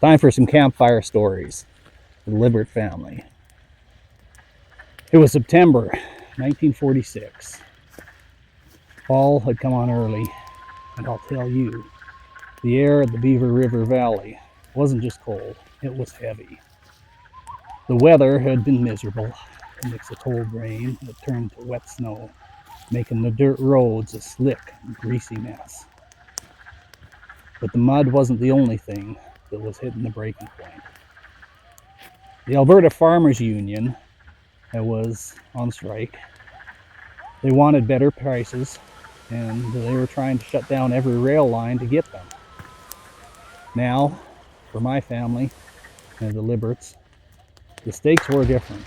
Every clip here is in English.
Time for some campfire stories. The Lybbert family. It was September 1946. Fall had come on early, and I'll tell you, the air at the Beaver River Valley wasn't just cold, it was heavy. The weather had been miserable. A mix of cold rain that turned to wet snow, making the dirt roads a slick and greasy mess. But the mud wasn't the only thing that was hitting the breaking point. The Alberta Farmers Union was on strike. They wanted better prices, and they were trying to shut down every rail line to get them. Now, for my family and the Lybberts, the stakes were different.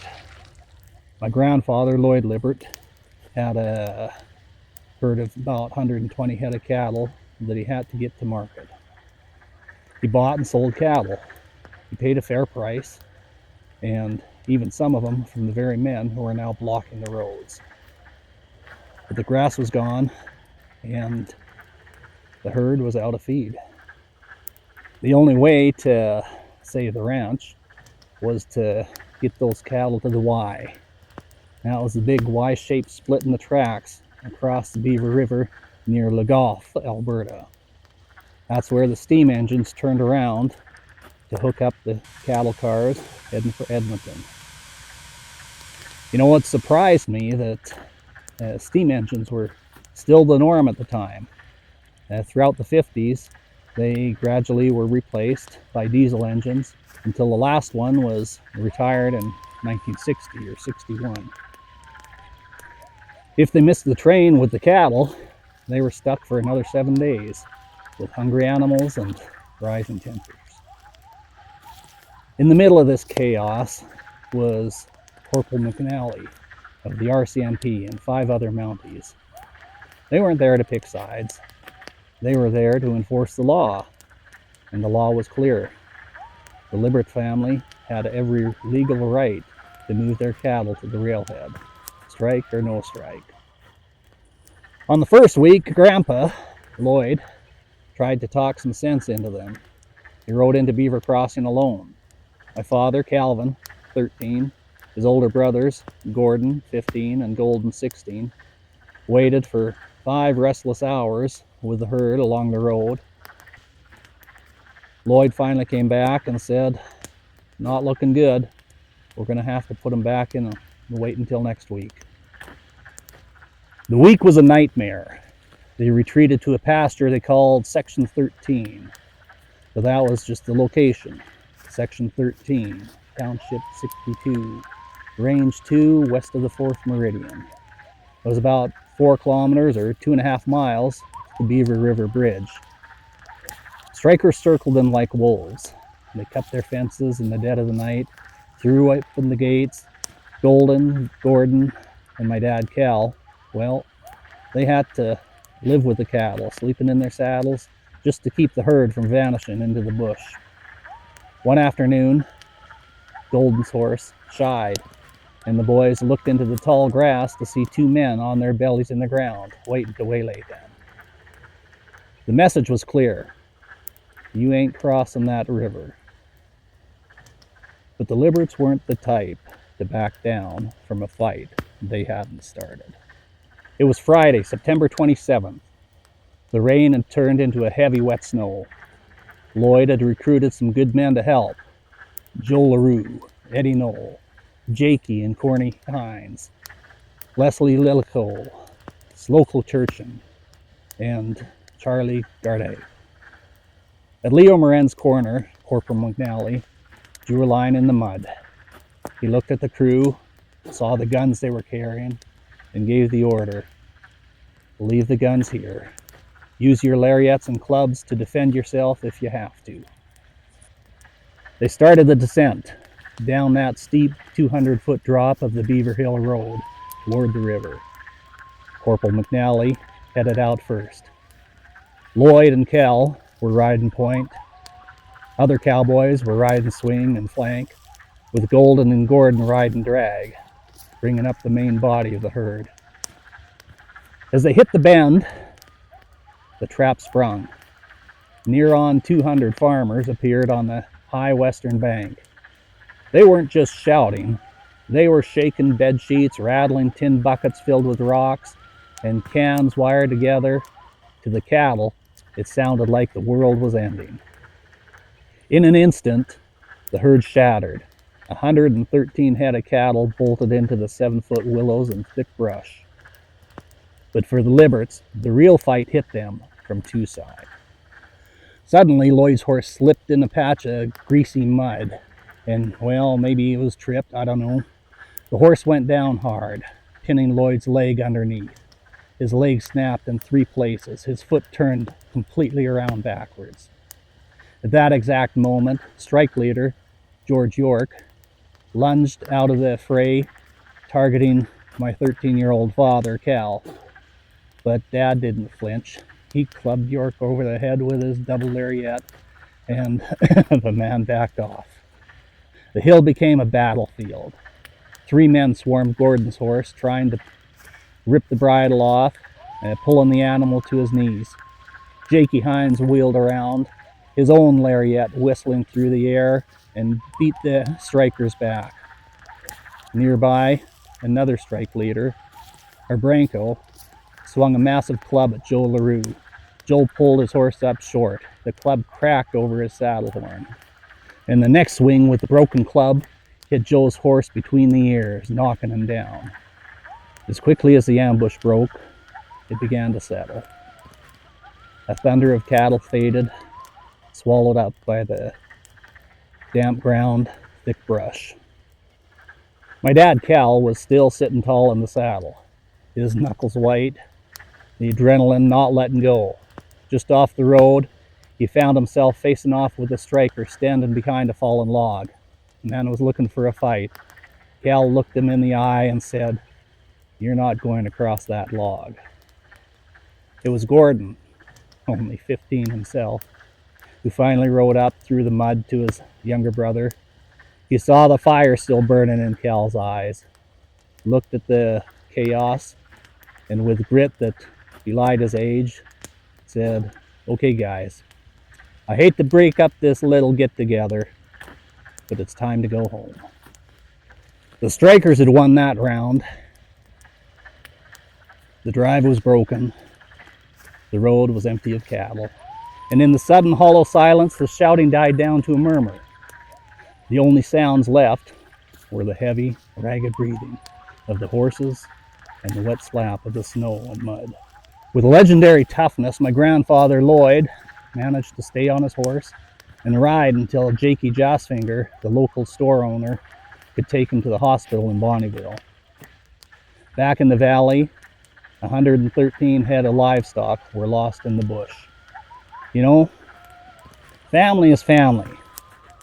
My grandfather, Lloyd Lybbert, had a herd of about 120 head of cattle that he had to get to market. He bought and sold cattle. He paid a fair price, and even some of them from the very men who are now blocking the roads. But the grass was gone, and the herd was out of feed. The only way to save the ranch was to get those cattle to the Y. Now it was the big Y-shaped split in the tracks across the Beaver River near Le Goff, Alberta. That's where the steam engines turned around to hook up the cattle cars heading for Edmonton. You know what surprised me, that steam engines were still the norm at the time. Throughout the 50s, they gradually were replaced by diesel engines until the last one was retired in 1960 or 61. If they missed the train with the cattle, they were stuck for another 7 days with hungry animals and rising temperatures. In the middle of this chaos was Corporal McNally of the RCMP and 5 other Mounties. They weren't there to pick sides. They were there to enforce the law, and the law was clear. The Lybbert family had every legal right to move their cattle to the railhead, strike or no strike. On the first week, Grandpa, Lloyd, tried to talk some sense into them. He rode into Beaver Crossing alone. My father, Calvin, 13, his older brothers, Gordon, 15, and Golden, 16, waited for 5 restless hours with the herd along the road. Lloyd finally came back and said, "Not looking good. We're going to have to put them back in and wait until next week." The week was a nightmare. They retreated to a pasture they called Section 13. But that was just the location. Section 13, Township 62, Range 2, west of the 4th Meridian. It was about 4 kilometers or 2.5 miles to the Beaver River Bridge. Strikers circled them like wolves. They cut their fences in the dead of the night, threw open the gates. Golden, Gordon, and my dad Cal, well, they had to live with the cattle, sleeping in their saddles, just to keep the herd from vanishing into the bush. One afternoon, Golden's horse shied, and the boys looked into the tall grass to see 2 men on their bellies in the ground, waiting to waylay them. The message was clear: you ain't crossing that river. But the Lybberts weren't the type to back down from a fight they hadn't started. It was Friday, September 27th. The rain had turned into a heavy wet snow. Lloyd had recruited some good men to help: Joe LaRue, Eddie Knoll, Jakey and Corny Hines, Leslie Lillico, Slocal Turchin, and Charlie Gardet. At Leo Moran's corner, Corporal McNally drew a line in the mud. He looked at the crew, saw the guns they were carrying, and gave the order: leave the guns here. Use your lariats and clubs to defend yourself if you have to. They started the descent down that steep 200-foot drop of the Beaver Hill Road toward the river. Corporal McNally headed out first. Lloyd and Cal were riding point. Other cowboys were riding swing and flank, with Golden and Gordon riding drag, bringing up the main body of the herd. As they hit the bend, the trap sprung. Near on 200 farmers appeared on the high western bank. They weren't just shouting. They were shaking bed sheets, rattling tin buckets filled with rocks, and cans wired together. To the cattle, it sounded like the world was ending. In an instant, the herd shattered. 113 head of cattle bolted into the 7-foot willows and thick brush. But for the Lybberts, the real fight hit them from two sides. Suddenly, Lloyd's horse slipped in a patch of greasy mud, and, well, maybe it was tripped, I don't know. The horse went down hard, pinning Lloyd's leg underneath. His leg snapped in 3 places. His foot turned completely around backwards. At that exact moment, strike leader George York lunged out of the fray, targeting my 13-year-old father, Cal. But Dad didn't flinch. He clubbed York over the head with his double lariat, and the man backed off. The hill became a battlefield. 3 men swarmed Gordon's horse, trying to rip the bridle off and pulling the animal to his knees. Jakey Hines wheeled around, his own lariat whistling through the air, and beat the strikers back. Nearby, another strike leader, Arbranco, swung a massive club at Joe LaRue. Joe pulled his horse up short. The club cracked over his saddle horn. And the next swing with the broken club hit Joe's horse between the ears, knocking him down. As quickly as the ambush broke, it began to settle. A thunder of cattle faded, swallowed up by the damp ground, thick brush. My dad, Cal, was still sitting tall in the saddle, his knuckles white, the adrenaline not letting go. Just off the road, he found himself facing off with a striker standing behind a fallen log. The man was looking for a fight. Cal looked him in the eye and said, "You're not going to cross that log." It was Gordon, only 15 himself, who finally rode up through the mud to his younger brother. He saw the fire still burning in Cal's eyes, looked at the chaos, and with grit that belied his age, said, "Okay, guys, I hate to break up this little get-together, but it's time to go home." The strikers had won that round. The drive was broken. The road was empty of cattle. And in the sudden hollow silence, the shouting died down to a murmur. The only sounds left were the heavy, ragged breathing of the horses and the wet slap of the snow and mud. With legendary toughness, my grandfather, Lloyd, managed to stay on his horse and ride until Jakey Jossfinger, the local store owner, could take him to the hospital in Bonneville. Back in the valley, 113 head of livestock were lost in the bush. You know, family is family.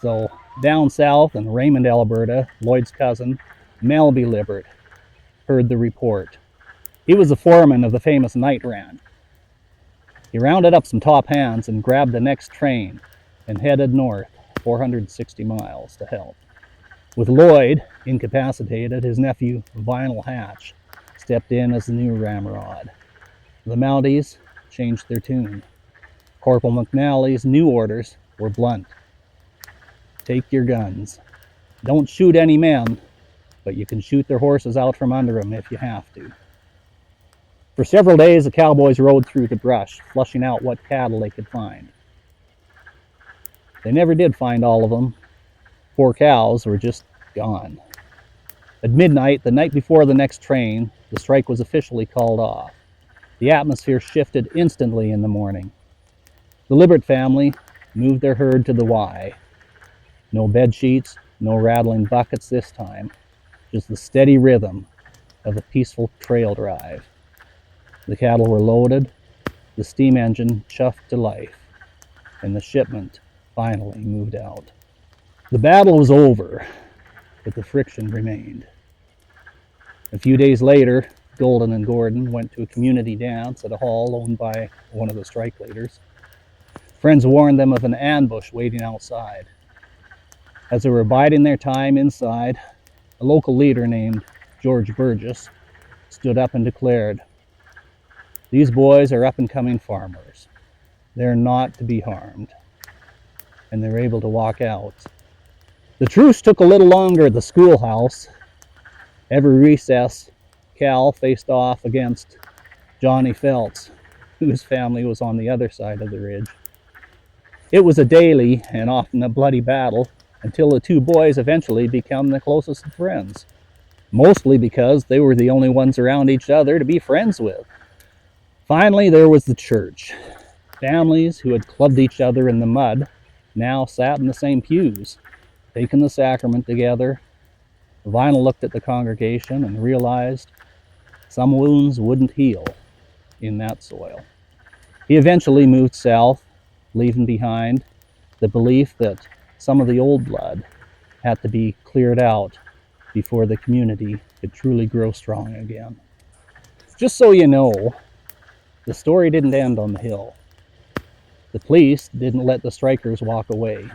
So down south in Raymond, Alberta, Lloyd's cousin, Melby Lybbert, heard the report. He was the foreman of the famous night run. He rounded up some top hands and grabbed the next train and headed north 460 miles to help. With Lloyd incapacitated, his nephew, Vinyl Hatch, stepped in as the new ramrod. The Mounties changed their tune. Corporal McNally's new orders were blunt. Take your guns. Don't shoot any men, but you can shoot their horses out from under them if you have to. For several days, the cowboys rode through the brush, flushing out what cattle they could find. They never did find all of them. 4 cows were just gone. At midnight, the night before the next train, the strike was officially called off. The atmosphere shifted instantly in the morning. The Lybbert family moved their herd to the Y. No bed sheets, no rattling buckets this time, just the steady rhythm of a peaceful trail drive. The cattle were loaded, the steam engine chuffed to life, and the shipment finally moved out. The battle was over, but the friction remained. A few days later, Golden and Gordon went to a community dance at a hall owned by one of the strike leaders. Friends warned them of an ambush waiting outside. As they were biding their time inside, a local leader named George Burgess stood up and declared, "These boys are up-and-coming farmers. They're not to be harmed." and they were able to walk out. The truce took a little longer at the schoolhouse. Every recess, Cal faced off against Johnny Phelps, whose family was on the other side of the ridge. It was a daily and often a bloody battle until the two boys eventually became the closest of friends, mostly because they were the only ones around each other to be friends with. Finally, there was the church. Families who had clubbed each other in the mud now sat in the same pews, taking the sacrament together. Vinyl looked at the congregation and realized some wounds wouldn't heal in that soil. He eventually moved south, leaving behind the belief that some of the old blood had to be cleared out before the community could truly grow strong again. Just so you know, the story didn't end on the hill. The police didn't let the strikers walk away.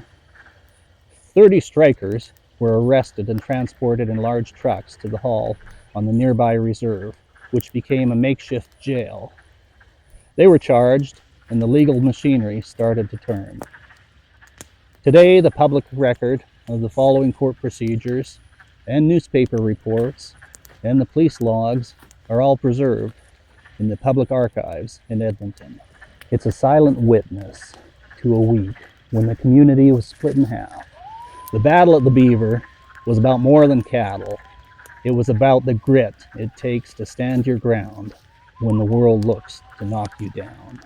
30 strikers were arrested and transported in large trucks to the hall on the nearby reserve, which became a makeshift jail. They were charged, and the legal machinery started to turn. Today, the public record of the following court procedures and newspaper reports and the police logs are all preserved in the public archives in Edmonton. It's a silent witness to a week when the community was split in half. The battle at the Beaver was about more than cattle. It was about the grit it takes to stand your ground when the world looks to knock you down.